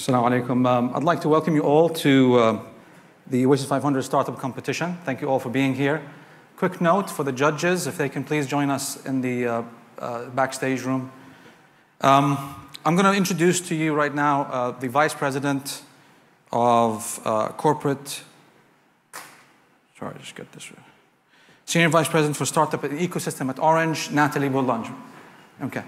Assalamu alaikum. I'd like to welcome you all to the Oasis 500 Startup Competition. Thank you all for being here. Quick note for the judges, if they can please join us in the backstage room. I'm going to introduce to you right now the Vice President of Corporate, sorry, just get this right. Senior Vice President for Startup and Ecosystem at Orange, Nathalie Boulanger. Okay.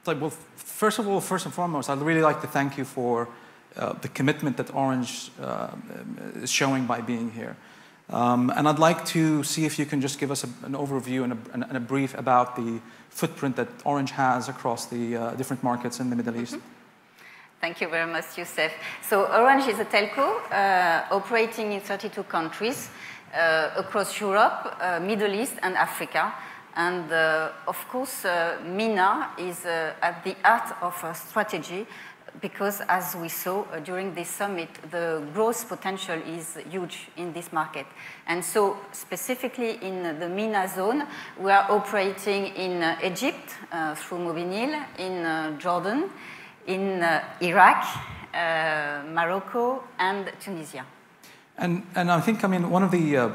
Well, first and foremost, I'd really like to thank you for the commitment that Orange is showing by being here. And I'd like to see if you can just give us an overview and a brief about the footprint that Orange has across the different markets in the Middle East. Thank you very much, Youssef. So Orange is a telco operating in 32 countries across Europe, Middle East, and Africa. And of course, MENA is at the heart of our strategy because, as we saw during this summit, the growth potential is huge in this market. And so, specifically in the MENA zone, we are operating in Egypt through Mobinil, in Jordan, in Iraq, Morocco, and Tunisia. And I think, one of the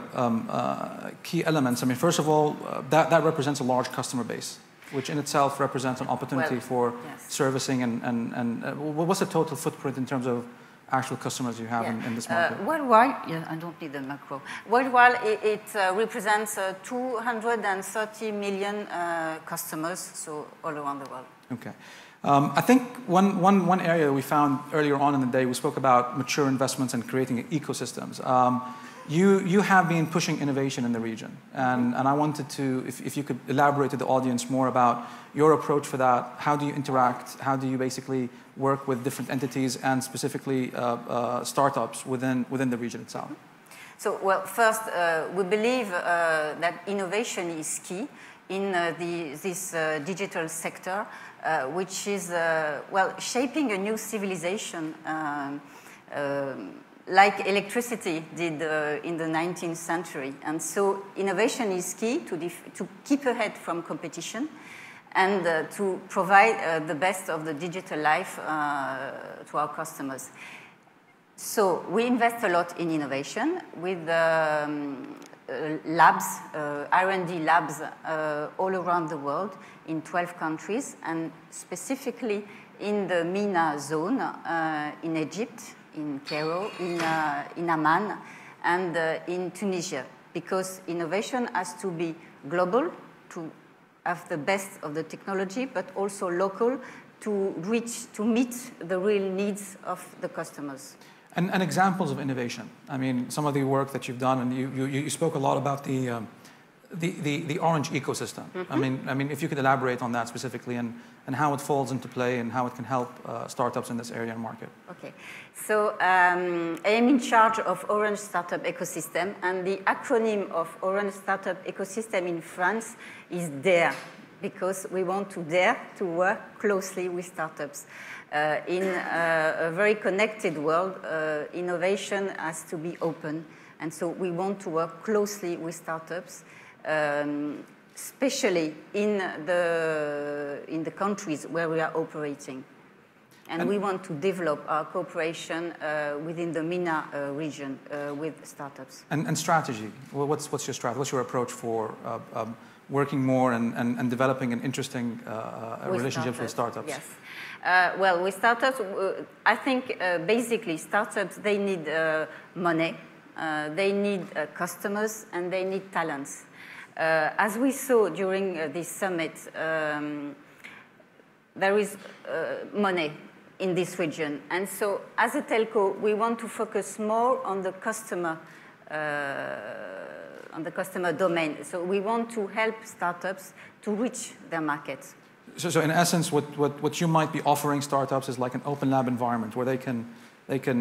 key elements, first of all, that represents a large customer base, which in itself represents an opportunity for servicing and what's the total footprint in terms of actual customers you have in this market? Worldwide, I don't need the macro. Worldwide, it represents 230 million customers, so all around the world. Okay. I think one area that we found earlier on in the day, we spoke about mature investments and creating ecosystems. You have been pushing innovation in the region, and I wanted to, if you could elaborate to the audience more about your approach for that. How do you interact? How do you basically work with different entities and specifically startups within the region itself? So, well, first, we believe that innovation is key in this digital sector, which is, shaping a new civilization like electricity did in the 19th century. And so innovation is key to keep ahead from competition and to provide the best of the digital life to our customers. So we invest a lot in innovation with labs, R&D labs all around the world in 12 countries, and specifically in the MENA zone, in Egypt, in Cairo, in Amman, and in Tunisia, because innovation has to be global to have the best of the technology, but also local to meet the real needs of the customers. And examples of innovation. Some of the work that you've done, and you spoke a lot about the Orange ecosystem. Mm-hmm. If you could elaborate on that specifically and how it falls into play and how it can help startups in this area and market. Okay, so I am in charge of Orange Startup Ecosystem, and the acronym of Orange Startup Ecosystem in France is DARE, because we want to dare to work closely with startups. In a very connected world, innovation has to be open, and so we want to work closely with startups, especially in the countries where we are operating. And we want to develop our cooperation within the MENA region with startups. And strategy, what's your strategy? What's your approach for working more and developing an interesting relationships with startups? Yes. With startups, I think basically startups, they need money, they need customers, and they need talents. As we saw during this summit, there is money in this region. And so as a telco, we want to focus more on the customer domain. So we want to help startups to reach their markets. So in essence, what you might be offering startups is like an open lab environment where they can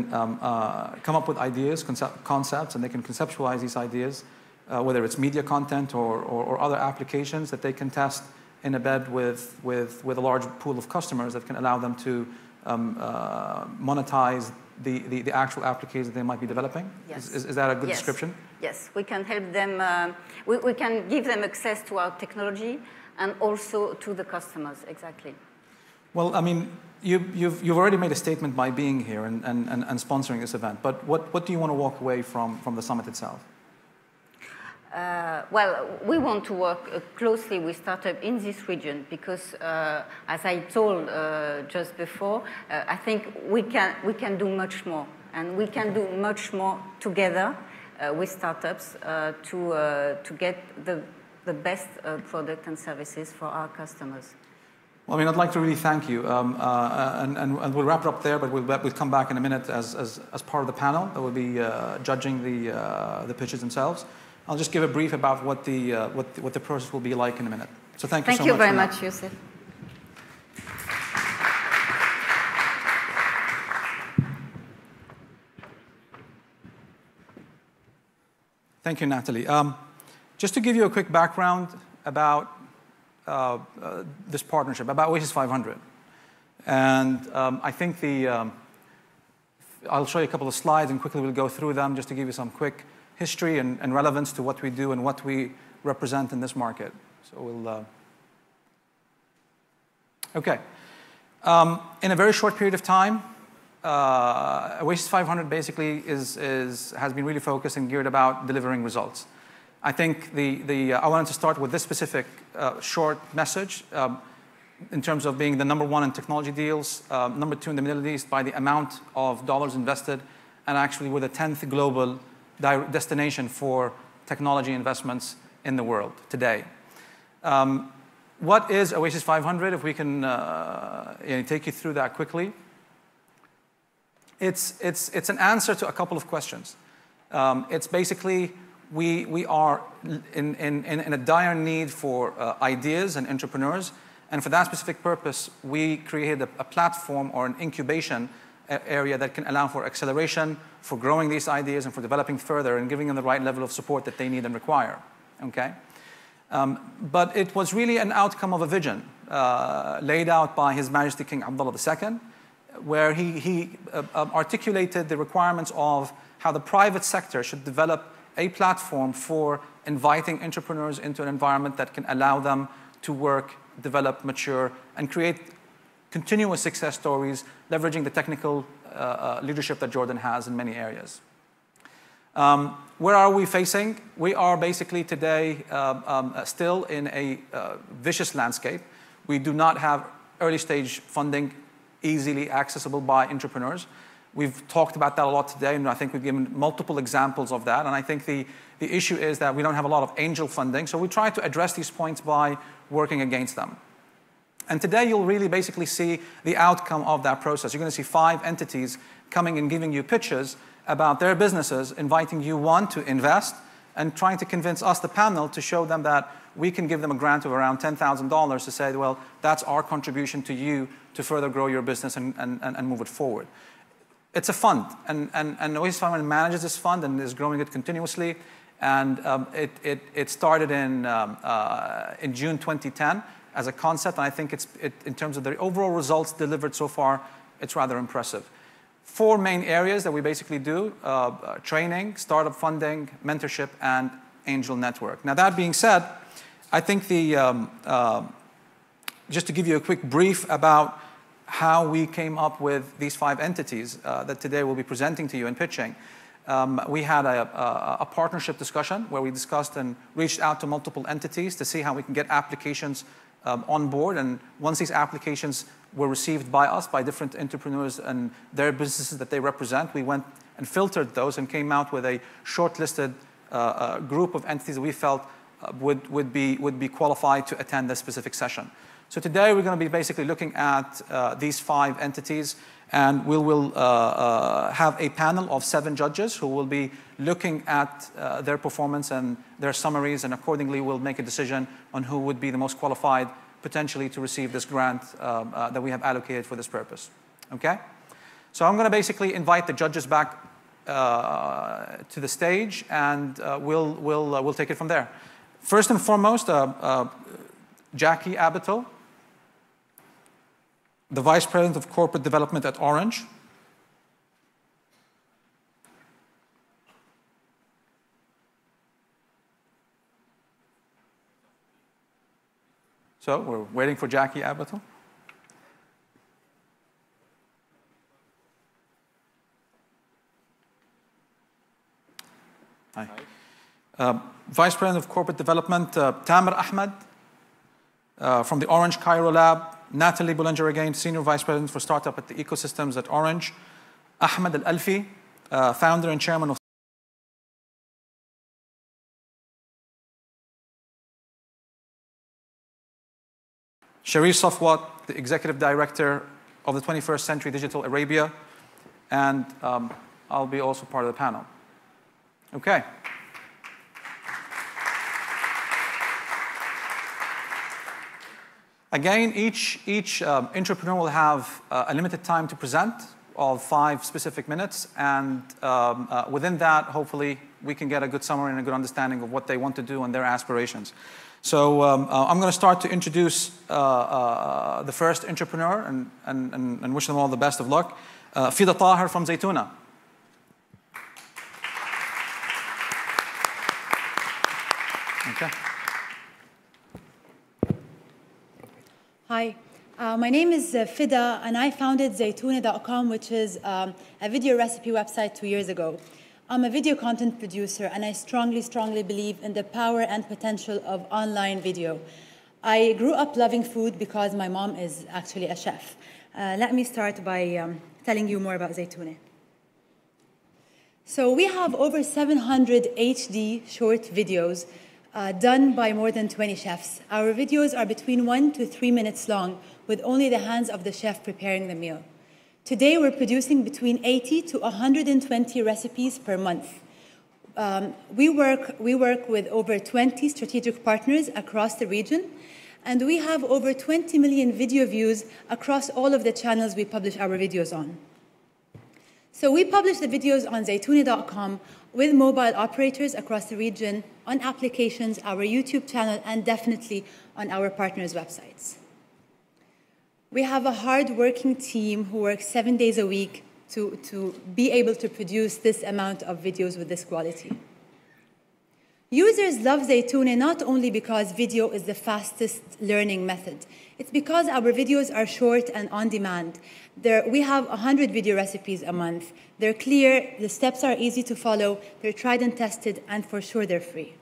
come up with ideas, concepts, and they can conceptualize these ideas, whether it's media content or other applications that they can test in a bed with a large pool of customers that can allow them to monetize the actual applications they might be developing? Yes. Is that a good description? Yes, we can help them. We can give them access to our technology and also to the customers, exactly. Well, I mean, you've already made a statement by being here and sponsoring this event, but what do you want to walk away from the summit itself? Well, we want to work closely with startups in this region because, as I told just before, I think we can do much more, and we can do much more together with startups to get the best product and services for our customers. Well, I mean, I'd like to really thank you, and we'll wrap it up there, but we'll come back in a minute as part of the panel that will be judging the pitches themselves. I'll just give a brief about what the process will be like in a minute. So thank you so much. Thank you very much, Yusuf. Thank you, Nathalie. Just to give you a quick background about this partnership, about Oasis 500. And I think I'll show you a couple of slides and quickly we'll go through them just to give you some quick history and relevance to what we do and what we represent in this market. So we'll... Okay. In a very short period of time, Oasis 500 basically has been really focused and geared about delivering results. I think I wanted to start with this specific short message in terms of being the #1 in technology deals, #2 in the Middle East by the amount of dollars invested, and actually we're the 10th global destination for technology investments in the world today. What is Oasis 500? If we can take you through that quickly. It's an answer to a couple of questions. It's basically we are in a dire need for ideas and entrepreneurs, and for that specific purpose, we created a platform or an incubation area that can allow for acceleration, for growing these ideas, and for developing further and giving them the right level of support that they need and require. Okay, but it was really an outcome of a vision laid out by His Majesty King Abdullah II, where he articulated the requirements of how the private sector should develop a platform for inviting entrepreneurs into an environment that can allow them to work, develop, mature, and create continuous success stories, leveraging the technical leadership that Jordan has in many areas. Where are we facing? We are basically today still in a vicious landscape. We do not have early stage funding easily accessible by entrepreneurs. We've talked about that a lot today, and I think we've given multiple examples of that. And I think the issue is that we don't have a lot of angel funding, so we try to address these points by working against them. And today you'll really basically see the outcome of that process. You're going to see 5 entities coming and giving you pitches about their businesses, inviting you, one, to invest, and trying to convince us, the panel, to show them that we can give them a grant of around $10,000 to say, well, that's our contribution to you to further grow your business and move it forward. It's a fund, and Oasis 500 manages this fund and is growing it continuously. And it started in June 2010 as a concept, and I think in terms of the overall results delivered so far, it's rather impressive. 4 main areas that we basically do: training, startup funding, mentorship, and angel network. Now, that being said, I think just to give you a quick brief about how we came up with these 5 entities that today we'll be presenting to you and pitching. We had a partnership discussion where we discussed and reached out to multiple entities to see how we can get applications on board. And once these applications were received by us, by different entrepreneurs and their businesses that they represent, we went and filtered those and came out with a shortlisted group of entities that we felt would be qualified to attend this specific session. So today we're going to be basically looking at these 5 entities, and we will have a panel of 7 judges who will be looking at their performance and their summaries, and accordingly we'll make a decision on who would be the most qualified potentially to receive this grant that we have allocated for this purpose. Okay? So I'm going to basically invite the judges back to the stage, and we'll take it from there. First and foremost, Jacky Abitbol. the Vice President of Corporate Development at Orange. So we're waiting for Jacky Abitbol. Hi. Vice President of Corporate Development, Tamer Ahmed from the Orange Cairo lab. Nathalie Boulanger again, Senior Vice President for Startup at the Ecosystems at Orange. Ahmed Al-Alfi, Founder and Chairman of Sherif Safwat, the Executive Director of the 21st Century Digital Arabia, and I'll be also part of the panel. Okay. Again, each entrepreneur will have a limited time to present of 5 specific minutes, and within that, hopefully, we can get a good summary and a good understanding of what they want to do and their aspirations. So I'm going to start to introduce the first entrepreneur and wish them all the best of luck. Fida Taher from Zetuna. Okay. Hi, my name is Fida, and I founded Zetuna.com, which is a video recipe website 2 years ago. I'm a video content producer, and I strongly, strongly believe in the power and potential of online video. I grew up loving food because my mom is actually a chef. Let me start by telling you more about Zetuna. So we have over 700 HD short videos done by more than 20 chefs. Our videos are between 1 to 3 minutes long, with only the hands of the chef preparing the meal. Today, we're producing between 80 to 120 recipes per month. We work with over 20 strategic partners across the region, and we have over 20 million video views across all of the channels we publish our videos on. So we publish the videos on Zetuna.com with mobile operators across the region, on applications, our YouTube channel, and definitely on our partners' websites. We have a hard-working team who works 7 days a week to be able to produce this amount of videos with this quality. Users love Zetuna not only because video is the fastest learning method. It's because our videos are short and on demand. We have 100 video recipes a month. They're clear, the steps are easy to follow, they're tried and tested, and for sure they're free.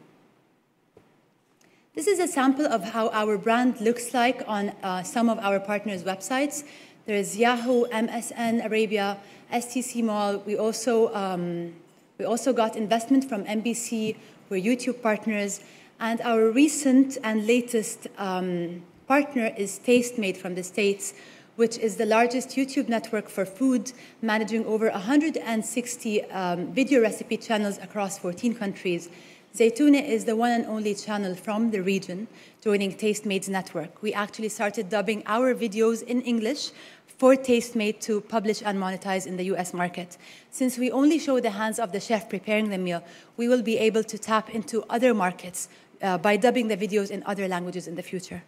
This is a sample of how our brand looks like on some of our partners' websites. There's Yahoo, MSN Arabia, STC Mall. We also got investment from NBC. We're YouTube partners. And our recent and latest partner is Tastemade from the States, which is the largest YouTube network for food, managing over 160 video recipe channels across 14 countries. Zetuna is the one and only channel from the region joining Tastemade's network. We actually started dubbing our videos in English for Tastemade to publish and monetize in the US market. Since we only show the hands of the chef preparing the meal, we will be able to tap into other markets by dubbing the videos in other languages in the future.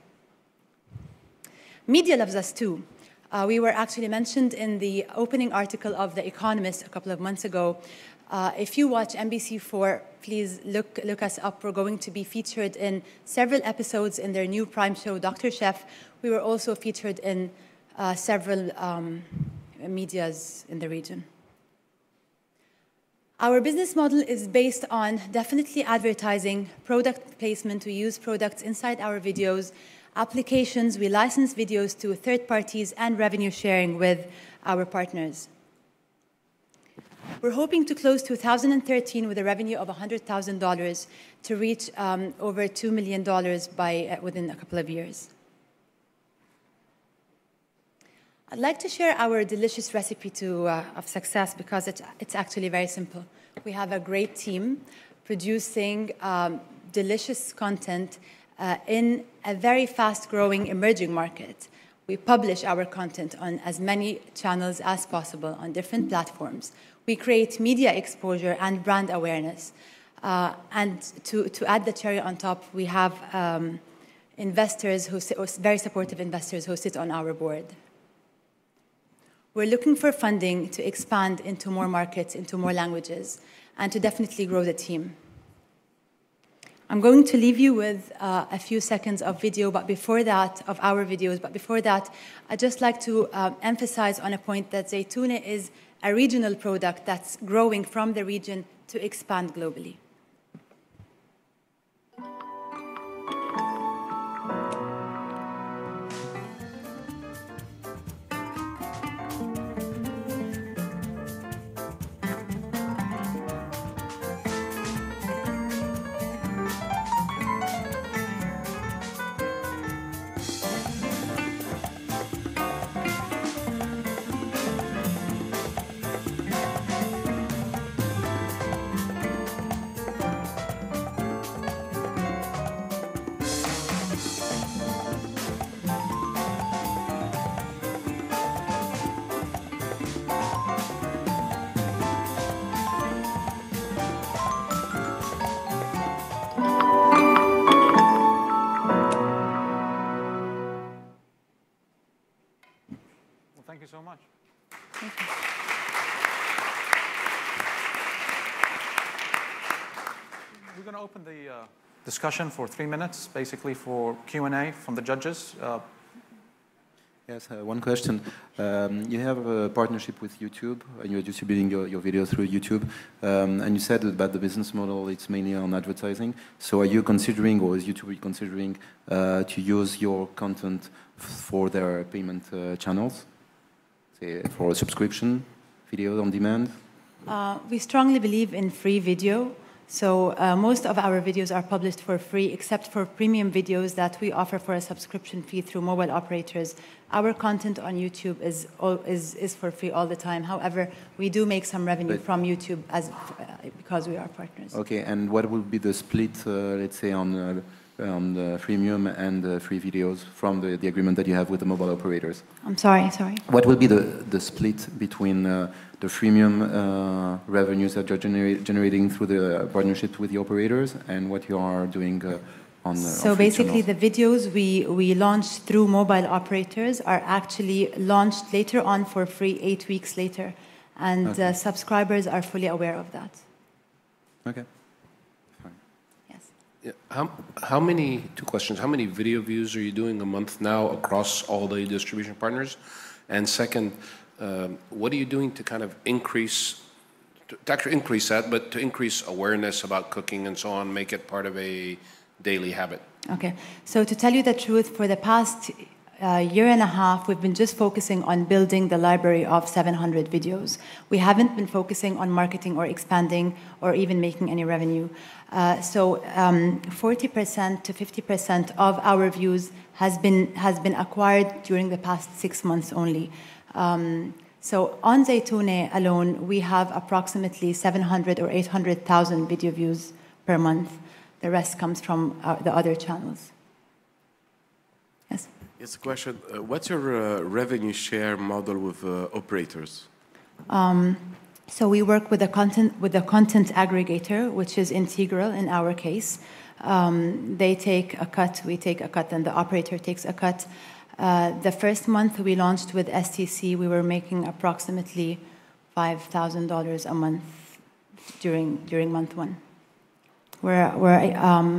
Media loves us too. We were actually mentioned in the opening article of The Economist a couple of months ago. If you watch NBC4, please look us up. We're going to be featured in several episodes in their new Prime show, Dr. Chef. We were also featured in several medias in the region. Our business model is based on definitely advertising, product placement. We use products inside our videos, applications. We license videos to third parties, and revenue sharing with our partners. We're hoping to close 2013 with a revenue of $100,000 to reach over $2 million within a couple of years. I'd like to share our delicious recipe of success because it's actually very simple. We have a great team producing delicious content in a very fast-growing emerging market. We publish our content on as many channels as possible on different platforms. We create media exposure and brand awareness. And to add the cherry on top, we have investors very supportive investors who sit on our board. We're looking for funding to expand into more markets, into more languages, and to definitely grow the team. I'm going to leave you with a few seconds of video, but before that, of our videos. But before that, I'd just like to emphasize on a point that Zetuna is a regional product that's growing from the region to expand globally. Thank you so much. Thank you. We're going to open the discussion for 3 minutes, basically for Q&A from the judges. Yes, one question. You have a partnership with YouTube, and you're distributing your videos through YouTube. And you said about the business model, it's mainly on advertising. So are you considering, or is YouTube considering, to use your content for their payment channels? Say, for a subscription, video on demand? We strongly believe in free video. So most of our videos are published for free, except for premium videos that we offer for a subscription fee through mobile operators. Our content on YouTube is for free all the time. However, we do make some revenue from YouTube because we are partners. Okay, and what will be the split, let's say, on the freemium and the free videos from the agreement that you have with the mobile operators? I'm sorry. What will be the split between the freemium revenues that you're generating through the partnership with the operators and what you are doing on the So basically the videos we launched through mobile operators are actually launched later on for free 8 weeks later. And okay. Subscribers are fully aware of that. Okay. Yeah. How many, two questions, how many video views are you doing a month now across all the distribution partners? And second, what are you doing to kind of increase, to actually increase that, but to increase awareness about cooking and so on, make it part of a daily habit? Okay, so to tell you the truth, for the past year and a half, we've been just focusing on building the library of 700 videos. We haven't been focusing on marketing or expanding or even making any revenue. So 40% to 50% of our views has been acquired during the past 6 months only. So on Zetuna alone, we have approximately 700 or 800,000 video views per month. The rest comes from the other channels. Yes? It's a question. What's your revenue share model with operators? So we work with a content aggregator, which is integral in our case. They take a cut, we take a cut, and the operator takes a cut. The first month we launched with STC, we were making approximately $5,000 a month during month one. We're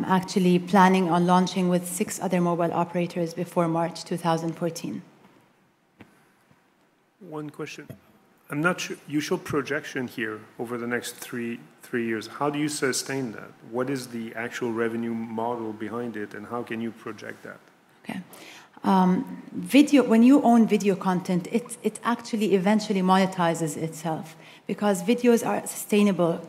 actually planning on launching with 6 other mobile operators before March 2014. One question. I'm not sure, you show projection here over the next three years. How do you sustain that? What is the actual revenue model behind it, and how can you project that? Okay. Video, when you own video content, it actually eventually monetizes itself because videos are a sustainable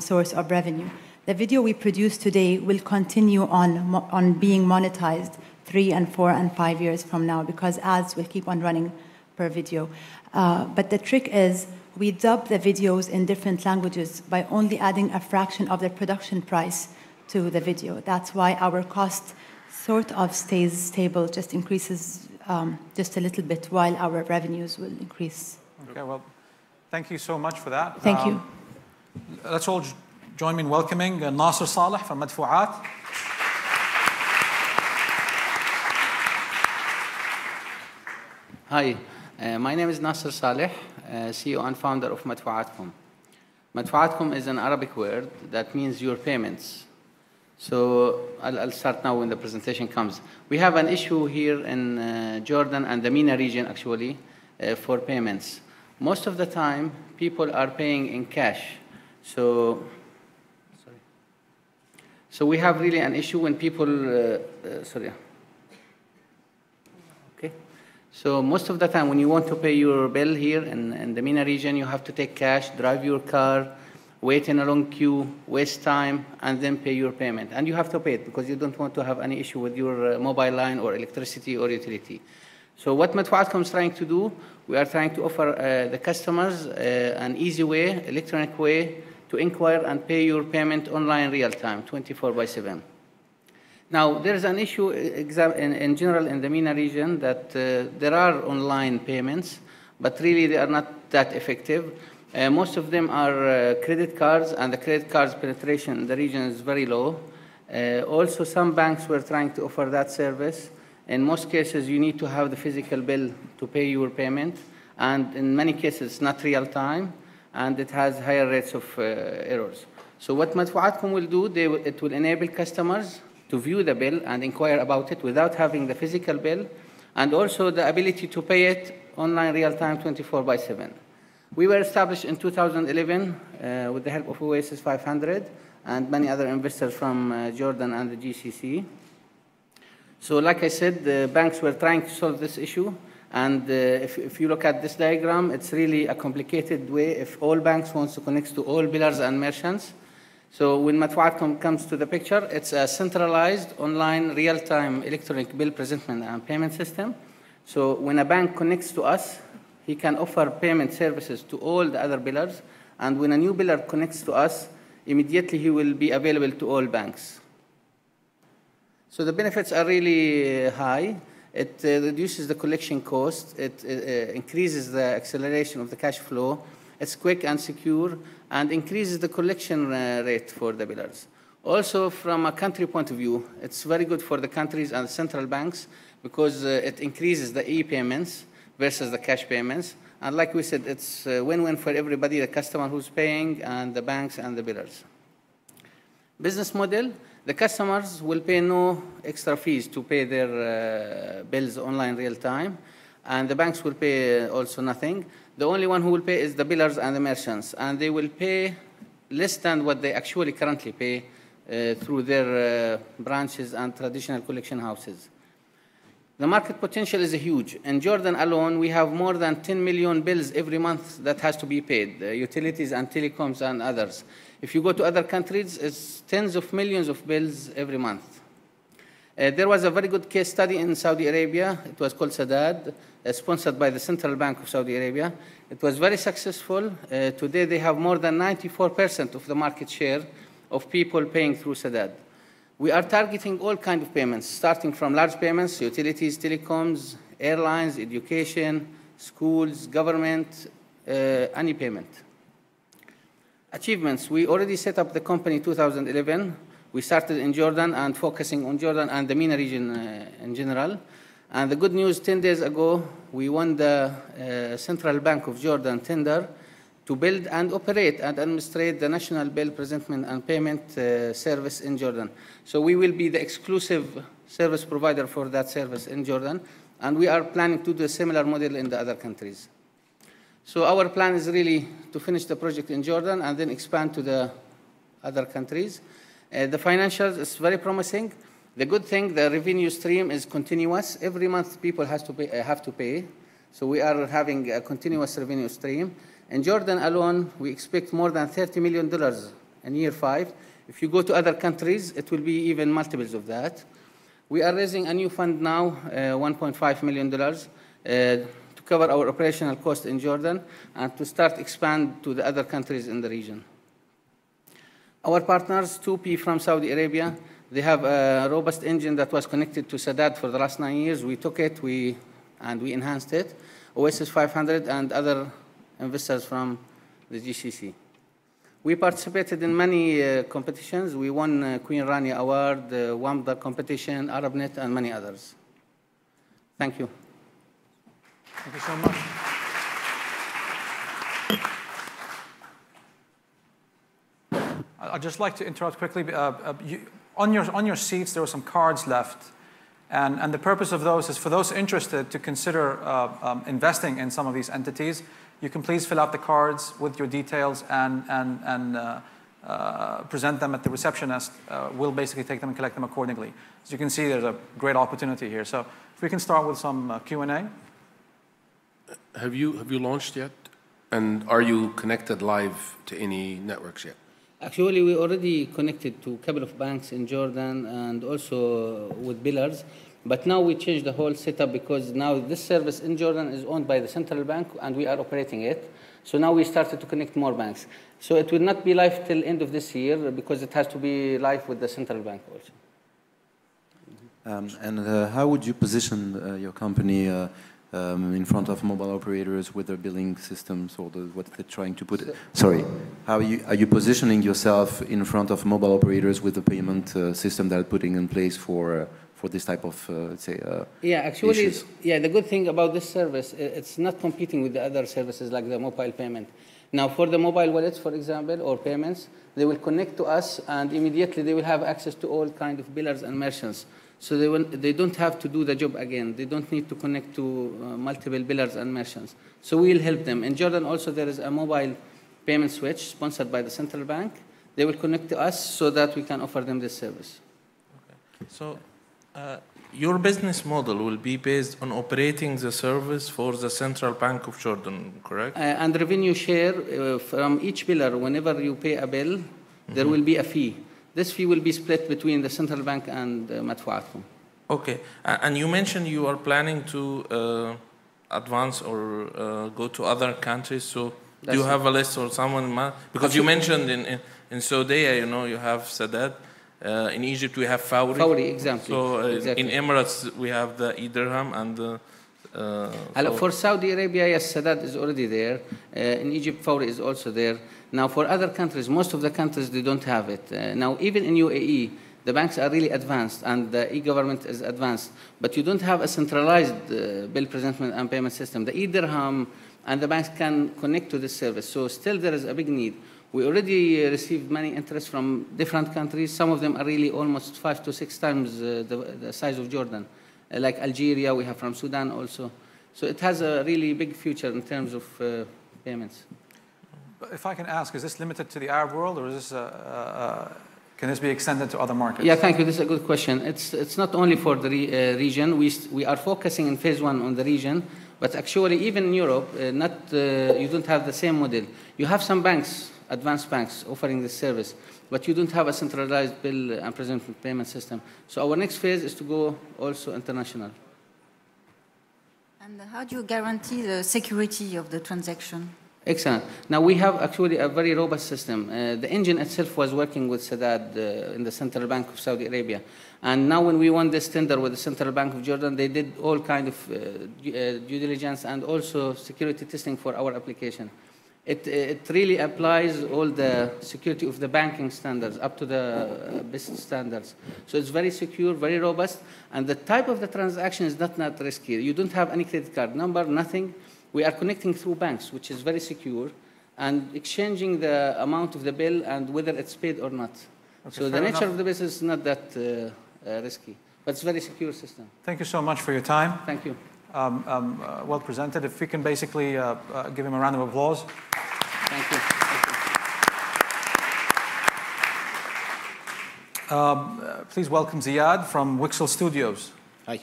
source of revenue. The video we produce today will continue on being monetized 3 and 4 and 5 years from now because ads will keep on running per video. But the trick is we dub the videos in different languages by only adding a fraction of the production price to the video. That's why our cost sort of stays stable, just increases just a little bit while our revenues will increase. Okay, well, thank you so much for that. Thank you. Let's all join me in welcoming Nasser Saleh from Madfu'at. Hi. My name is Nasser Saleh, CEO and founder of Madfu'atkum. Madfu'atkum is an Arabic word that means your payments. So I'll start now when the presentation comes. We have an issue here in Jordan and the MENA region, actually, for payments. Most of the time, people are paying in cash. So we have really an issue when people, So most of the time, when you want to pay your bill here in the MENA region, you have to take cash, drive your car, wait in a long queue, waste time, and then pay your payment. And you have to pay it because you don't want to have any issue with your mobile line or electricity or utility. So what Madfu'atkum is trying to do, we are trying to offer the customers an easy way, electronic way, to inquire and pay your payment online real time, 24/7. Now, there is an issue in general in the MENA region that there are online payments, but really they are not that effective. Most of them are credit cards, and the credit cards penetration in the region is very low. Also, some banks were trying to offer that service. In most cases, you need to have the physical bill to pay your payment, and in many cases, it's not real time, and it has higher rates of errors. So what Madfu'atkum will do, it will enable customers to view the bill and inquire about it without having the physical bill, and also the ability to pay it online real-time 24/7. We were established in 2011 with the help of Oasis 500 and many other investors from Jordan and the GCC. So like I said, the banks were trying to solve this issue, and if you look at this diagram, it's really a complicated way if all banks want to connect to all billers and merchants. So when Madfu'atkum comes to the picture, it's a centralized online real-time electronic bill presentment and payment system. So when a bank connects to us, he can offer payment services to all the other billers. And when a new biller connects to us, immediately he will be available to all banks. So the benefits are really high. It reduces the collection cost. It increases the acceleration of the cash flow. It's quick and secure, and increases the collection rate for the billers. Also, from a country point of view, it's very good for the countries and central banks because it increases the e-payments versus the cash payments. And like we said, it's a win-win for everybody, the customer who's paying and the banks and the billers. Business model, the customers will pay no extra fees to pay their bills online real time, and the banks will pay also nothing. The only one who will pay is the billers and the merchants, and they will pay less than what they actually currently pay through their branches and traditional collection houses. The market potential is huge. In Jordan alone, we have more than 10 million bills every month that has to be paid, utilities and telecoms and others. If you go to other countries, it's tens of millions of bills every month. There was a very good case study in Saudi Arabia. It was called Sadad, sponsored by the Central Bank of Saudi Arabia. It was very successful. Today, they have more than 94% of the market share of people paying through Sadad. We are targeting all kinds of payments, starting from large payments, utilities, telecoms, airlines, education, schools, government, any payment. Achievements. We already set up the company in 2011. We started in Jordan and focusing on Jordan and the MENA region in general. And the good news, 10 days ago, we won the Central Bank of Jordan tender to build and operate and administrate the national bill presentment and payment service in Jordan. So we will be the exclusive service provider for that service in Jordan, and we are planning to do a similar model in the other countries. So our plan is really to finish the project in Jordan and then expand to the other countries. The financials is very promising. The good thing, the revenue stream is continuous. Every month people have to pay. So we are having a continuous revenue stream. In Jordan alone, we expect more than $30 million in year 5. If you go to other countries, it will be even multiples of that. We are raising a new fund now, $1.5 million, to cover our operational cost in Jordan and to start expand to the other countries in the region. Our partners, 2P from Saudi Arabia, they have a robust engine that was connected to Sadad for the last 9 years. We took it, and we enhanced it. Oasis 500 and other investors from the GCC. We participated in many competitions. We won Queen Rania Award, the WAMDA competition, ArabNet, and many others. Thank you. Thank you so much. I'd just like to interrupt quickly. On your seats, there were some cards left. And the purpose of those is for those interested to consider investing in some of these entities. You can please fill out the cards with your details and present them at the receptionist. We'll basically take them and collect them accordingly. As you can see, there's a great opportunity here. So if we can start with some Q&A. Have you launched yet? And are you connected live to any networks yet? Actually, we already connected to a couple of banks in Jordan and also with billers. But now we changed the whole setup because now this service in Jordan is owned by the central bank and we are operating it. So now we started to connect more banks. So it will not be live till end of this year because it has to be live with the central bank also. How would you position your company in front of mobile operators with their billing systems or what they're trying to put? Sorry, how are you positioning yourself in front of mobile operators with the payment system that are putting in place for this type of, let's say, issues? The good thing about this service, it's not competing with the other services like the mobile payment. Now, for the mobile wallets, for example, or payments, they will connect to us and immediately they will have access to all kind of billers and merchants. So they don't have to do the job again. They don't need to connect to multiple billers and merchants. So we'll help them. In Jordan also there is a mobile payment switch sponsored by the central bank. They will connect to us so that we can offer them this service. Okay. So your business model will be based on operating the service for the Central Bank of Jordan, correct? And revenue share from each biller, whenever you pay a bill, there will be a fee. This fee will be split between the central bank and Matfu'atkum. Okay. And you mentioned you are planning to advance or go to other countries. So do you have a list or someone? Because you mentioned in Saudi, you have Sadat. In Egypt, we have Fawri. Fawri, exactly. So exactly. In Emirates, we have the e-dirham and the... For Saudi Arabia, yes, Sadat is already there. In Egypt, Fawri is also there. Now, for other countries, most of the countries, they don't have it. Now, even in UAE, the banks are really advanced and the e-government is advanced. But you don't have a centralized bill presentment and payment system. The e-dirham and the banks can connect to this service. So still there is a big need. We already received many interest from different countries. Some of them are really almost 5 to 6 times the size of Jordan. Like Algeria, we have from Sudan also. So it has a really big future in terms of payments. If I can ask, is this limited to the Arab world, or is this can this be extended to other markets? Yeah, thank you. This is a good question. It's not only for the region. We are focusing in phase 1 on the region, but actually even in Europe, you don't have the same model. You have some banks, advanced banks, offering this service, but you don't have a centralized bill and presentment payment system. So our next phase is to go also international. And how do you guarantee the security of the transaction? Excellent. Now we have actually a very robust system. The engine itself was working with Sadat in the Central Bank of Saudi Arabia. And now when we won this tender with the Central Bank of Jordan, they did all kind of due diligence and also security testing for our application. It really applies all the security of the banking standards up to the best standards. So it's very secure, very robust, and the type of the transaction is not risky. You don't have any credit card number, nothing. We are connecting through banks, which is very secure, and exchanging the amount of the bill and whether it's paid or not. Okay, so the nature of the business is not that risky, but it's a very secure system. Thank you so much for your time. Thank you. Well presented. If we can basically give him a round of applause. Thank you. Please welcome Ziad from Wixel Studios. Hi.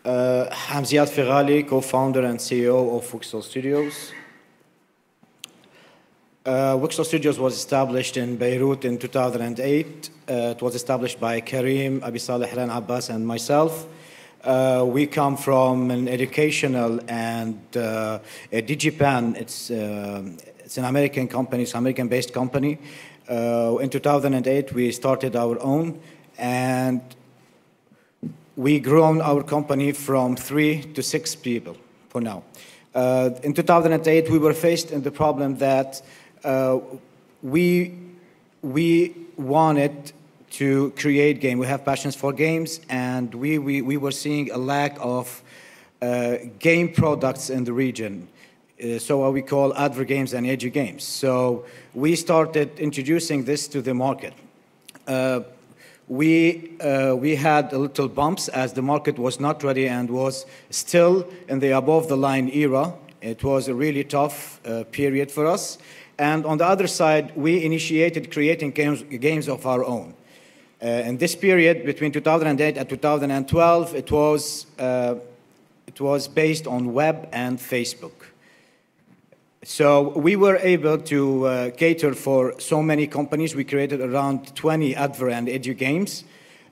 I'm Ziad Fighali, co-founder and CEO of Wixel Studios. Wixel Studios was established in Beirut in 2008. It was established by Karim, Abi Saleh, Ran Abbas, and myself. We come from an educational and DigiPan. It's an American company, it's an American-based company. In 2008, we started our own, and we grown our company from 3 to 6 people for now. In 2008, we were faced in the problem that we wanted to create game. We have passions for games, and we were seeing a lack of game products in the region. So what we call adver games and edu games. So we started introducing this to the market. We had a little bumps as the market was not ready and was still in the above-the-line era. It was a really tough period for us. And on the other side, we initiated creating games of our own. In this period, between 2008 and 2012, it was based on web and Facebook. So we were able to cater for so many companies. We created around 20 adver and edu games.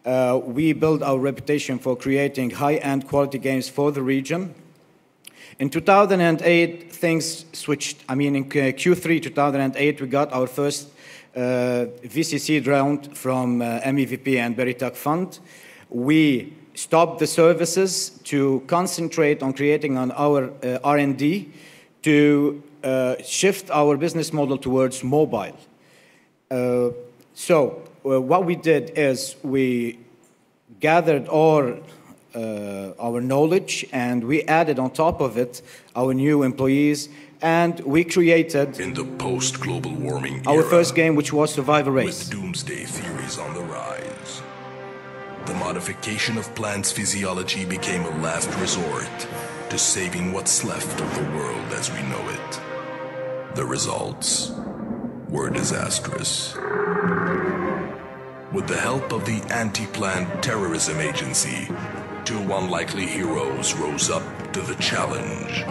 We built our reputation for creating high-end quality games for the region. In 2008, things switched. I mean, in Q3 2008, we got our first VCC round from MEVP and Beritak Fund. We stopped the services to concentrate on creating on our R&D to shift our business model towards mobile. So what we did is we gathered all our knowledge and we added on top of it our new employees and we created in the post-global warming our era, first game, which was Survivor Race. With doomsday theories on the rise, the modification of plants' physiology became a last resort to saving what's left of the world as we know it. The results were disastrous. With the help of the Anti-Plant Terrorism Agency, two unlikely heroes rose up to the challenge.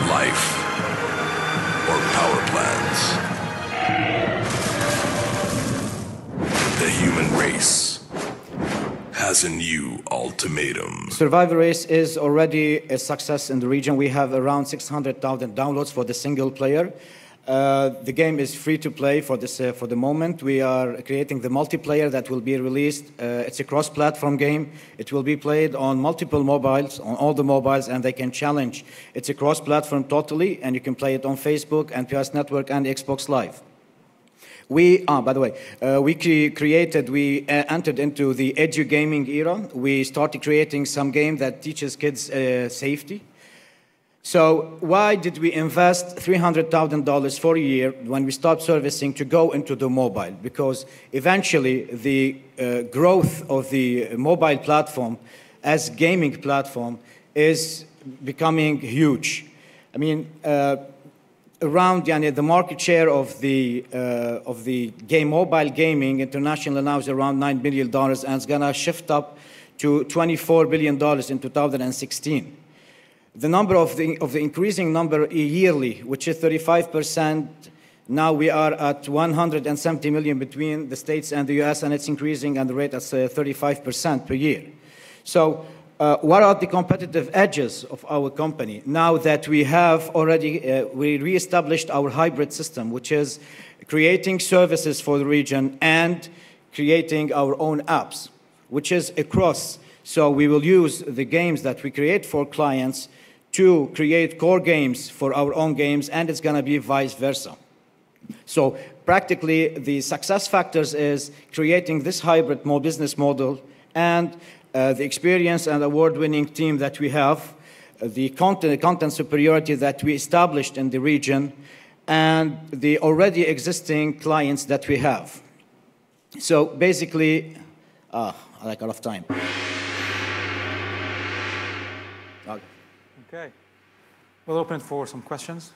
Life or power plants. The human race has a new ultimatum. Survivor Race is already a success in the region. We have around 600,000 downloads for the single player. The game is free to play for the moment. We are creating the multiplayer that will be released. It's a cross-platform game. It will be played on multiple mobiles, on all the mobiles, and they can challenge. It's a cross-platform totally, and you can play it on Facebook, and PS Network, and Xbox Live. By the way, we entered into the edu gaming era. We started creating some game that teaches kids safety. So why did we invest $300,000 for a year when we stopped servicing to go into the mobile? Because eventually the growth of the mobile platform as gaming platform is becoming huge. I mean, around the market share of the mobile gaming international now is around $9 billion and it's gonna shift up to $24 billion in 2016. The number of the increasing number yearly, which is 35%, now we are at 170 million between the States and the US, and it's increasing at the rate of 35% per year. So what are the competitive edges of our company? Now that we have already, we reestablished our hybrid system, which is creating services for the region and creating our own apps, which is across. So we will use the games that we create for clients to create core games for our own games, and it's going to be vice versa. So practically, the success factors is creating this hybrid business model and the experience and award-winning team that we have, the content superiority that we established in the region, and the already existing clients that we have. So basically, I like out of time. Okay. We'll open it for some questions.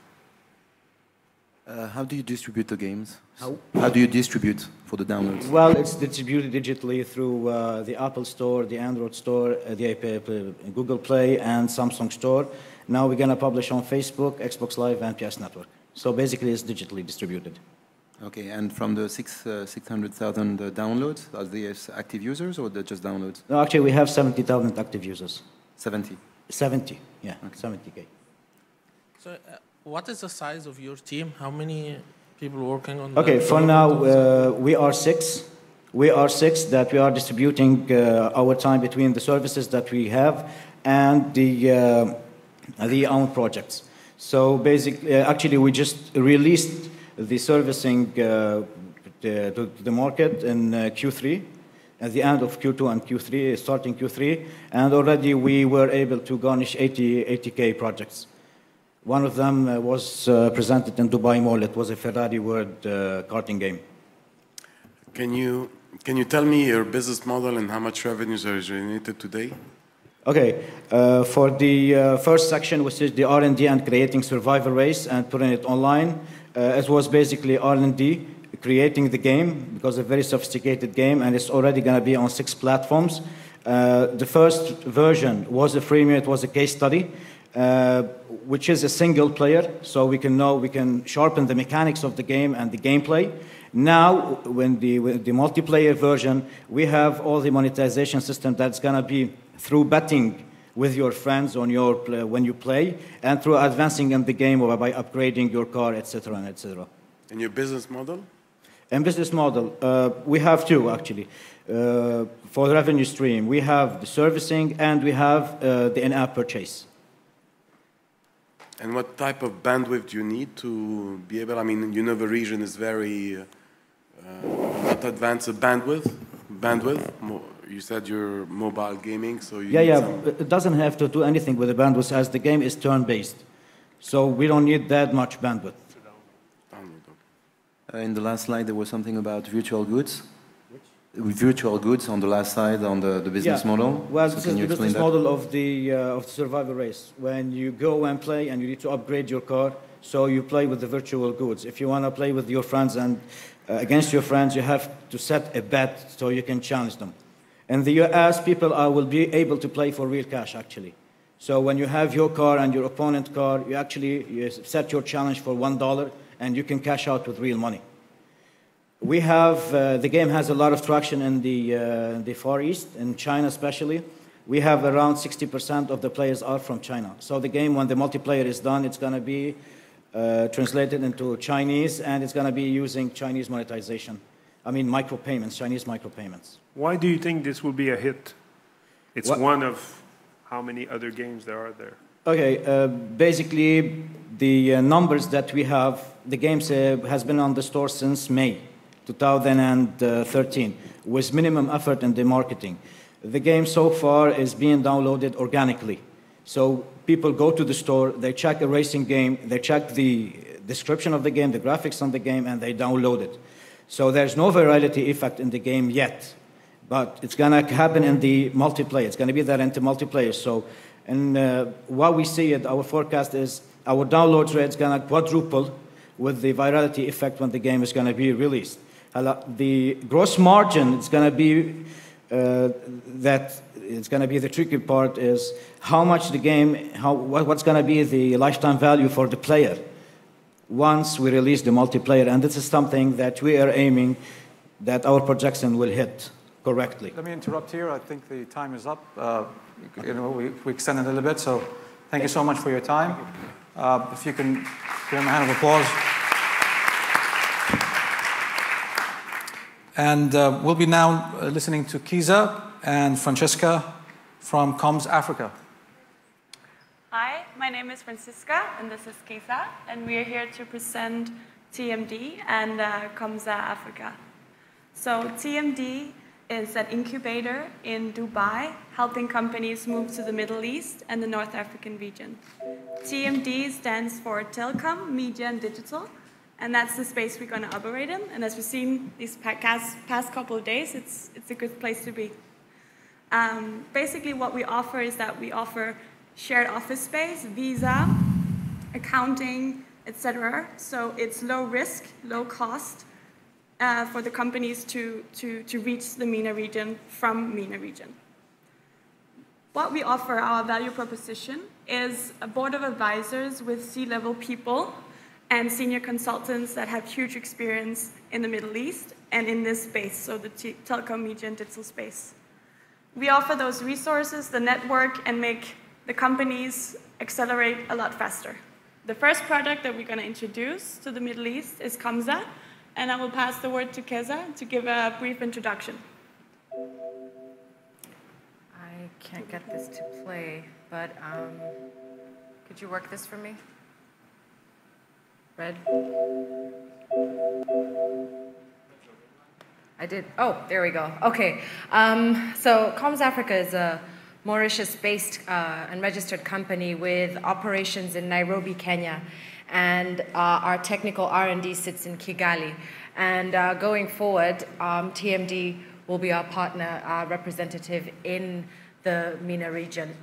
How do you distribute the games? How do you distribute for the downloads? Well, it's distributed digitally through the Apple Store, the Android Store, the Google Play, and Samsung Store. Now we're going to publish on Facebook, Xbox Live, and PS Network. So basically, it's digitally distributed. Okay, and from the 600,000 downloads, are they active users or they're just downloads? No, actually, we have 70,000 active users. 70? 70, yeah, okay. 70K. So, what is the size of your team? How many people working on? Okay, for now we are 6. We are 6 that we are distributing our time between the services that we have and the own projects. So basically, actually, we just released the servicing to the market in Q3, at the end of Q2 and Q3, starting Q3, and already we were able to garnish 80K projects. One of them was presented in Dubai Mall. It was a Ferrari World karting game. Can you tell me your business model and how much revenues are generated today? Okay, for the first section, which is the R&D and creating survival race and putting it online, it was basically R&D, creating the game, because it's a very sophisticated game, and it's already going to be on 6 platforms. The first version was a freemium, it was a case study, which is a single player, so we can sharpen the mechanics of the game and the gameplay. Now, with the multiplayer version, we have all the monetization system that's going to be through betting with your friends on when you play, and through advancing in the game or by upgrading your car, etc. and etc. And your business model? And business model, we have 2 actually. For the revenue stream, we have the servicing and we have the in-app purchase. And what type of bandwidth do you need to be able, I mean, you know the region is very not advanced bandwidth. You said you're mobile gaming, so you need some... It doesn't have to do anything with the bandwidth as the game is turn-based. So we don't need that much bandwidth. In the last slide, there was something about virtual goods. Virtual goods on the last slide on the business model. Well, so this is the business model of the survival race. When you go and play and you need to upgrade your car, so you play with the virtual goods. If you want to play with your friends and against your friends, you have to set a bet so you can challenge them. In the US, people will be able to play for real cash, actually. So when you have your car and your opponent's car, you set your challenge for $1, and you can cash out with real money. We have, the game has a lot of traction in the Far East, in China especially. We have around 60% of the players are from China. So the game, when the multiplayer is done, it's going to be translated into Chinese, and it's going to be using Chinese monetization. I mean, micropayments, Chinese micropayments. Why do you think this will be a hit? It's one of how many other games there are there? Okay, basically, the numbers that we have, the game has been on the store since May 2013, with minimum effort in the marketing. The game so far is being downloaded organically. So people go to the store, they check a racing game, they check the description of the game, the graphics on the game, and they download it. So there's no virality effect in the game yet, but it's going to happen in the multiplayer. It's going to be there in the multiplayer. So, and what we see it, our forecast is our download rate is going to quadruple with the virality effect when the game is going to be released. The gross margin is going to be the tricky part is how much the game, what's going to be the lifetime value for the player once we release the multiplayer, and this is something that we are aiming that our projection will hit correctly. Let me interrupt here. I think the time is up. We extended a little bit, so thank you so much for your time. If you can give him a hand of applause. And we'll be now listening to Kiza and Francesca from Comms Africa. Hi, my name is Francisca, and this is Kiza, and we are here to present TMD and Comms Africa. So TMD is an incubator in Dubai, helping companies move to the Middle East and the North African region. TMD stands for Telecom, Media, and Digital, and that's the space we're going to operate in. And as we've seen these past couple of days, it's a good place to be. Basically, what we offer is that we offer shared office space, visa, accounting, etc. So it's low risk, low cost for the companies to reach the MENA region from MENA region. What we offer, our value proposition, is a board of advisors with C-level people and senior consultants that have huge experience in the Middle East and in this space, so the telecom, media, and digital space. We offer those resources, the network, and make the companies accelerate a lot faster. The first product that we're going to introduce to the Middle East is Kamza, and I will pass the word to Keza to give a brief introduction. I can't get this to play, but could you work this for me? Red? I did. Oh, there we go. Okay. So Comms Africa is a Mauritius-based and registered company with operations in Nairobi, Kenya. And our technical R&D sits in Kigali. And going forward, TMD will be our partner representative in the MENA region.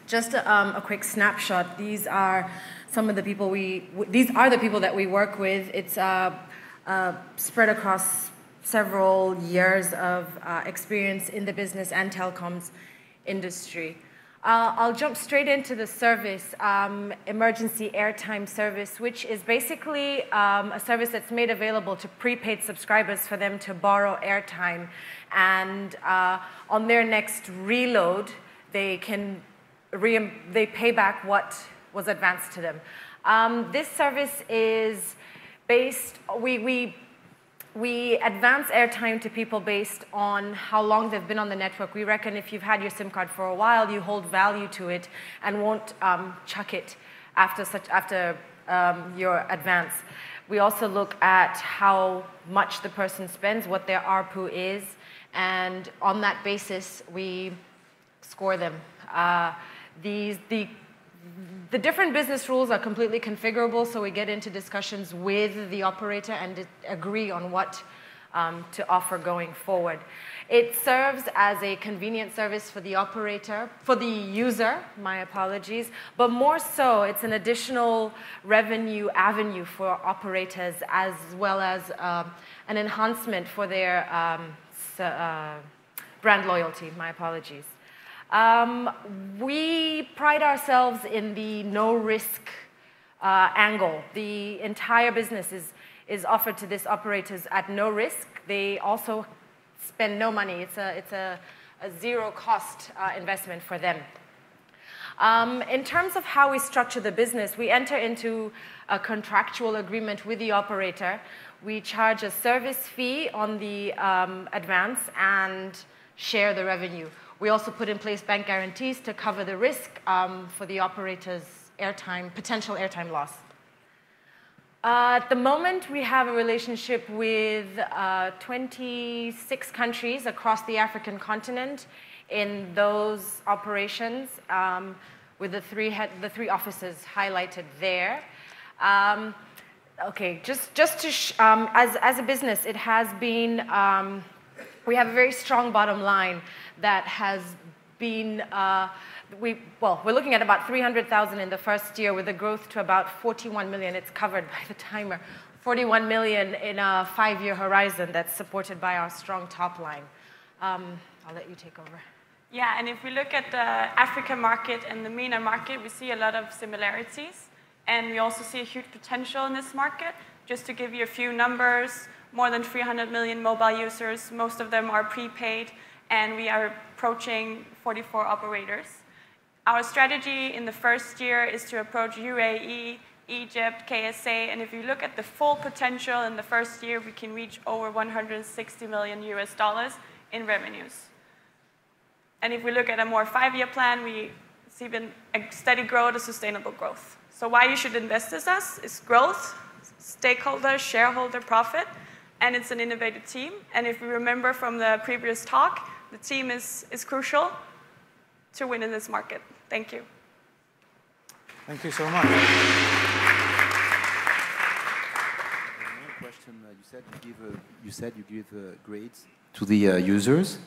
Just a quick snapshot. These are some of the people that we work with. It's spread across several years of experience in the business and telecoms industry. I'll jump straight into the service, emergency airtime service, which is basically a service that's made available to prepaid subscribers for them to borrow airtime. And on their next reload, they pay back what was advanced to them. This service is based, we advance airtime to people based on how long they've been on the network. We reckon if you've had your SIM card for a while, you hold value to it and won't chuck it after your advance. We also look at how much the person spends, what their ARPU is, and on that basis, we score them. The different business rules are completely configurable, so we get into discussions with the operator and agree on what to offer going forward. It serves as a convenient service for the operator, for the user, my apologies, but more so, it's an additional revenue avenue for operators as well as an enhancement for their brand loyalty, my apologies. We pride ourselves in the no-risk angle. The entire business is offered to these operators at no risk. They also spend no money. It's a zero-cost investment for them. In terms of how we structure the business, we enter into a contractual agreement with the operator. We charge a service fee on the advance and share the revenue. We also put in place bank guarantees to cover the risk for the operator's potential airtime loss. At the moment, we have a relationship with 26 countries across the African continent in those operations, with the three offices highlighted there. Okay, just to as a business, it has been. We have a very strong bottom line that has been, we're looking at about 300,000 in the first year with a growth to about 41 million. It's covered by the timer. 41 million in a 5-year horizon that's supported by our strong top line. I'll let you take over. Yeah, and if we look at the African market and the MENA market, we see a lot of similarities. And we also see a huge potential in this market. Just to give you a few numbers, more than 300 million mobile users, most of them are prepaid, and we are approaching 44 operators. Our strategy in the first year is to approach UAE, Egypt, KSA, and if you look at the full potential in the first year, we can reach over $160 million in revenues. And if we look at a more 5-year plan, we see a steady growth, a sustainable growth. So why you should invest in us is growth, stakeholder, shareholder, profit, and it's an innovative team. And if we remember from the previous talk, the team is crucial to win in this market. Thank you. Thank you so much. One question. You said you give grades to the users.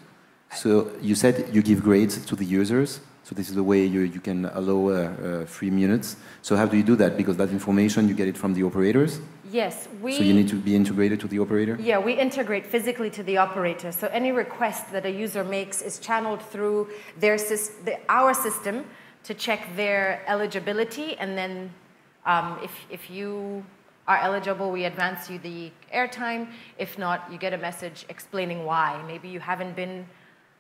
So you said you give grades to the users. So this is the way you can allow free minutes. So how do you do that? Because that information, you get it from the operators? Yes. So you need to be integrated to the operator? Yeah, we integrate physically to the operator. So any request that a user makes is channeled through our system to check their eligibility. And then if you are eligible, we advance you the airtime. If not, you get a message explaining why. Maybe you haven't been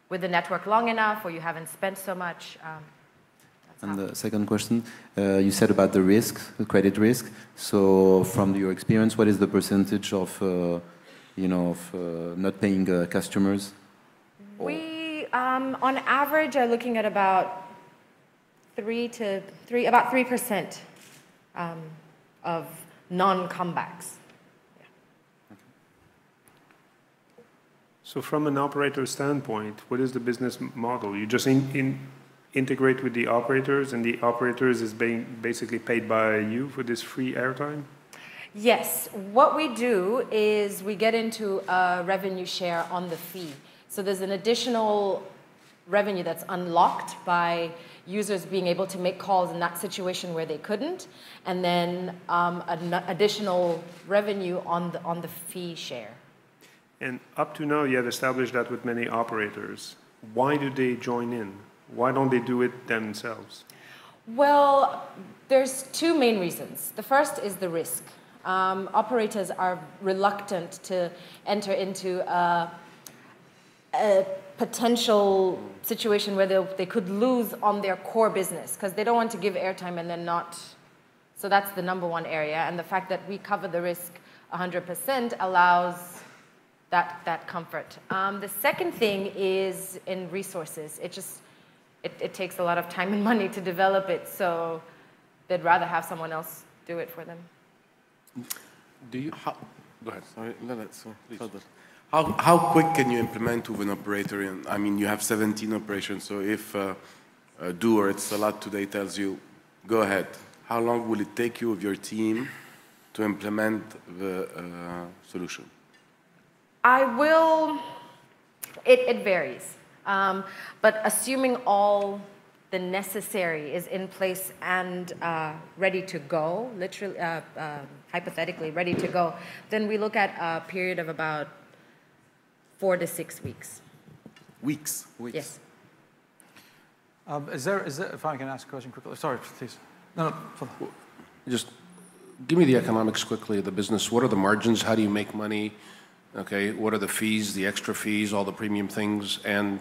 with the network long enough, or you haven't spent so much. And the second question, you said about the risk, the credit risk. So from your experience, what is the percentage of, not paying customers? We, on average, are looking at about 3% of non-comebacks. So from an operator standpoint, what is the business model? You just integrate with the operators, and the operators is being basically paid by you for this free airtime? Yes. What we do is we get into a revenue share on the fee. So there's an additional revenue that's unlocked by users being able to make calls in that situation where they couldn't, and then an additional revenue on the fee share. And up to now, you have established that with many operators. Why do they join in? Why don't they do it themselves? Well, there's two main reasons. The first is the risk. Operators are reluctant to enter into a potential situation where they could lose on their core business because they don't want to give airtime and then not. So that's the number one area. And the fact that we cover the risk 100% allows that comfort. The second thing is in resources. It takes a lot of time and money to develop it, so they'd rather have someone else do it for them. Do you? Go ahead. Sorry, please. How quick can you implement with an operator? I mean, you have 17 operations, so if a doer, it's a lot today, tells you, go ahead, how long will it take you with your team to implement the solution? It varies. But assuming all the necessary is in place and ready to go, literally, hypothetically ready to go, then we look at a period of about 4 to 6 weeks. Weeks? Yes. Is there, if I can ask a question quickly. Sorry, please. No. Just give me the economics quickly of the business. What are the margins? How do you make money? Okay, what are the fees, the extra fees, all the premium things? And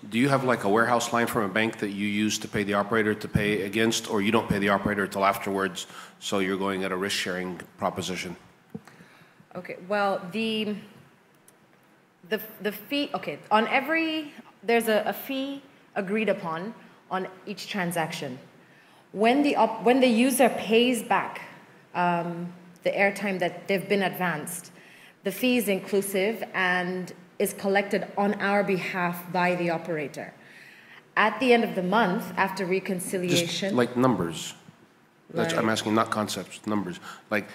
do you have like a warehouse line from a bank that you use to pay the operator to pay against, or you don't pay the operator until afterwards, so you're going at a risk-sharing proposition? Okay, well, the fee, okay, on every, there's a fee agreed upon on each transaction. When the user pays back the airtime that they've been advanced, the fee is inclusive and is collected on our behalf by the operator. At the end of the month, after reconciliation... Just like numbers. That's, I'm asking not concepts, numbers. Like,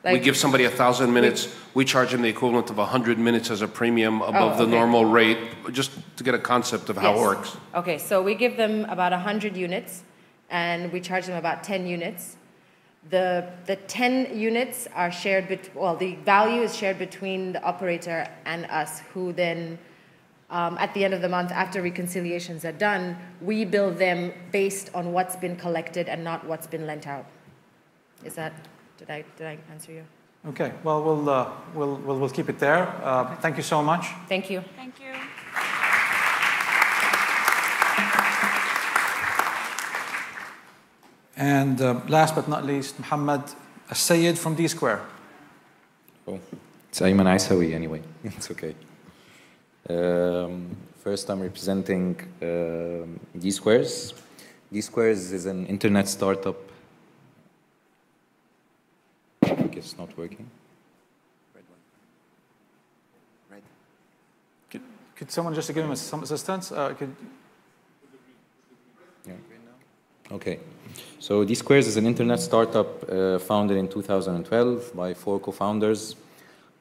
we give somebody 1,000 minutes, we charge them the equivalent of 100 minutes as a premium above the normal rate, just to get a concept of how it works. Okay, so we give them about 100 units, and we charge them about 10 units. The 10 units are shared, the value is shared between the operator and us, who then, at the end of the month, after reconciliations are done, we bill them based on what's been collected and not what's been lent out. Is that, did I answer you? Okay, well, we'll keep it there. Thank you so much. Thank you. Thank you. And last but not least, Mohammed Al-Sayed from D-Square. Oh, it's Ayman Aisawi anyway. It's okay. First, I'm representing D-Squares. D-Squares is an internet startup. I think it's not working. Red one. Red. Could someone just give him some assistance? Yeah. Okay. So D-Squares is an internet startup founded in 2012 by 4 co-founders.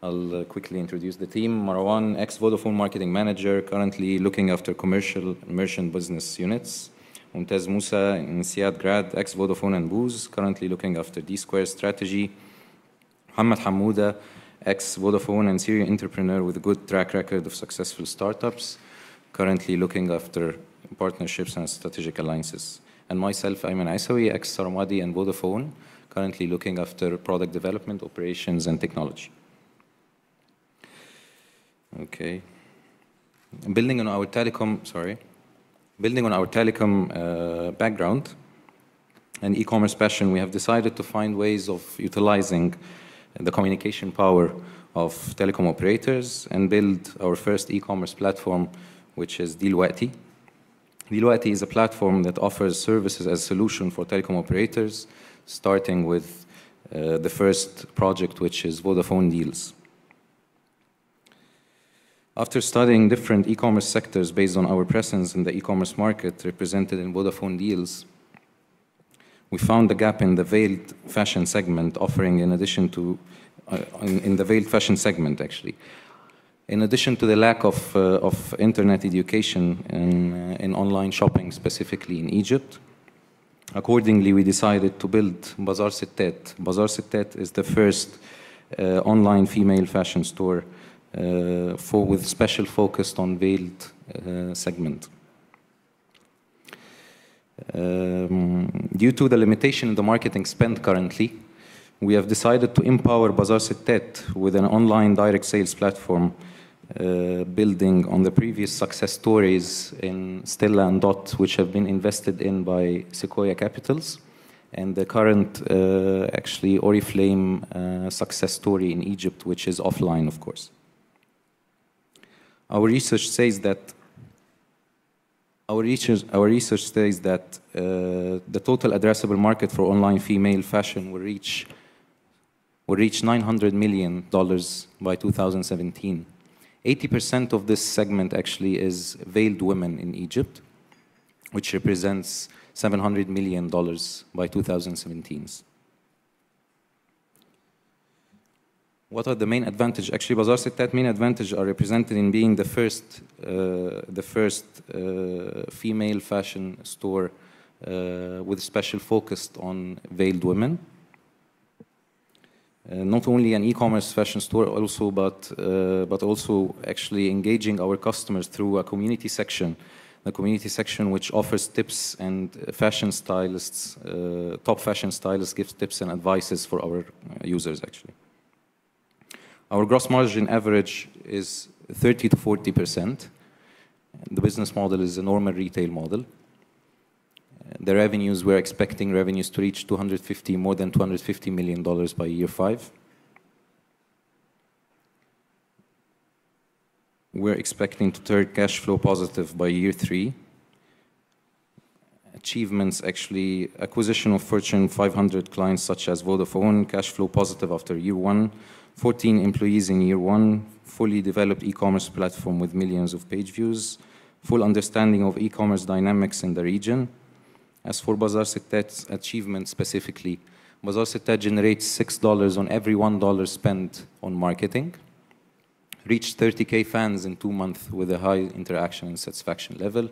I'll quickly introduce the team. Marwan, ex-Vodafone marketing manager, currently looking after commercial merchant business units. Mumtaz Musa, INSEAD grad, ex-Vodafone and Booz, currently looking after D-Squares strategy. Muhammad Hamouda, ex-Vodafone and serial entrepreneur with a good track record of successful startups, currently looking after partnerships and strategic alliances. And myself, Ayman Aisawi, ex-Saramadi and Vodafone, currently looking after product development, operations, and technology. Okay. Building on our telecom Building on our telecom background and e-commerce passion, we have decided to find ways of utilizing the communication power of telecom operators and build our first e-commerce platform, which is دلوقتي. دلوقتي is a platform that offers services as a solution for telecom operators, starting with the first project, which is Vodafone deals. After studying different e-commerce sectors based on our presence in the e-commerce market represented in Vodafone deals, we found a gap in the veiled fashion segment, offering in addition to, in the veiled fashion segment actually. In addition to the lack of internet education in online shopping, specifically in Egypt, accordingly we decided to build Bazaar Settat. Bazaar Settat is the first online female fashion store with special focus on veiled segment. Due to the limitation in the marketing spend currently, we have decided to empower Bazaar Settat with an online direct sales platform building on the previous success stories in Stella and Dot, which have been invested in by Sequoia Capitals, and the current actually Oriflame success story in Egypt, which is offline, of course. Our research says that the total addressable market for online female fashion will reach $900 million by 2017. 80% of this segment actually is veiled women in Egypt, which represents $700 million by 2017. What are the main advantages? Actually, Bazaar Settat main advantages are represented in being the first female fashion store with special focus on veiled women. Not only an e-commerce fashion store, also but also actually engaging our customers through a community section. The community section which offers tips and fashion stylists, top fashion stylists gives tips and advices for our users actually. Our gross margin average is 30 to 40%. The business model is a normal retail model. The revenues, we're expecting revenues to reach more than $250 million by year 5. We're expecting to turn cash flow positive by year 3. Achievements actually, acquisition of Fortune 500 clients such as Vodafone, cash flow positive after year 1, 14 employees in year 1, fully developed e-commerce platform with millions of page views, full understanding of e-commerce dynamics in the region. As for Bazaar Settat's achievement specifically, Bazaar Settat generates $6 on every $1 spent on marketing, reached 30K fans in 2 months with a high interaction and satisfaction level.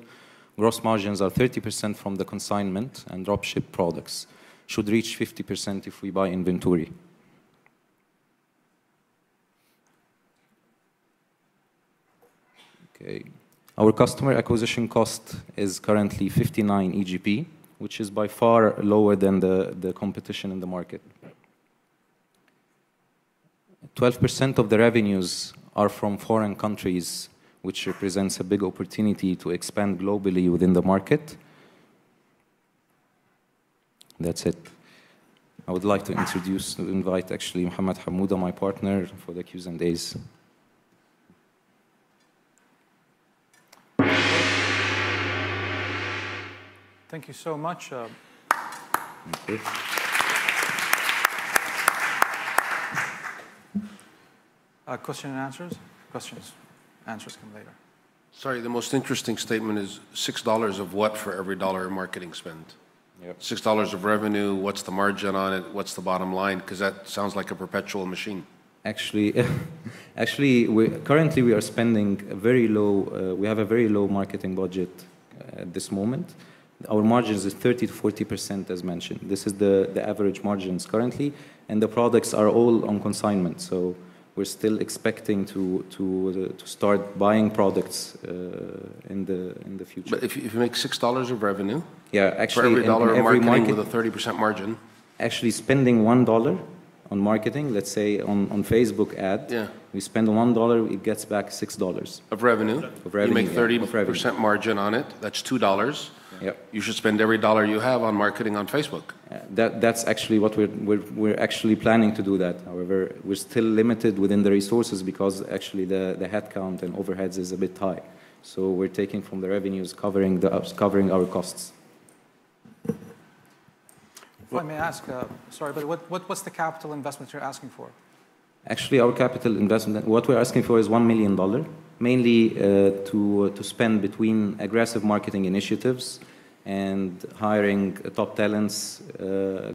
Gross margins are 30% from the consignment, and dropship products should reach 50% if we buy inventory. Okay. Our customer acquisition cost is currently 59 EGP, which is by far lower than the competition in the market. 12% of the revenues are from foreign countries, which represents a big opportunity to expand globally within the market. That's it. I would like to invite actually Mohammed Hamouda, my partner, for the Q's and A's. Thank you so much. Thank you. Question and answers? Questions. Answers come later. Sorry, the most interesting statement is $6 of what for every dollar in marketing spend? Yep. $6 of revenue, what's the margin on it, what's the bottom line? Because that sounds like a perpetual machine. Actually, currently we are spending a very low, we have a very low marketing budget at this moment. Our margins is 30 to 40% as mentioned. This is the average margins currently, and the products are all on consignment. So we're still expecting to start buying products in the future. But if you make $6 of revenue, yeah, actually, for every dollar of marketing with a 30% margin, actually spending $1 on marketing, let's say on Facebook ad, we spend $1, it gets back $6 of revenue. You make 30% margin on it. That's $2. Yep. You should spend every dollar you have on marketing on Facebook. That's actually what we're actually planning to do that. However, we're still limited within the resources because actually the headcount and overheads is a bit high. So we're taking from the revenues covering our costs. If I may ask, sorry, but what's the capital investment you're asking for? Actually, our capital investment, what we're asking for is $1 million, mainly to spend between aggressive marketing initiatives and hiring top talents,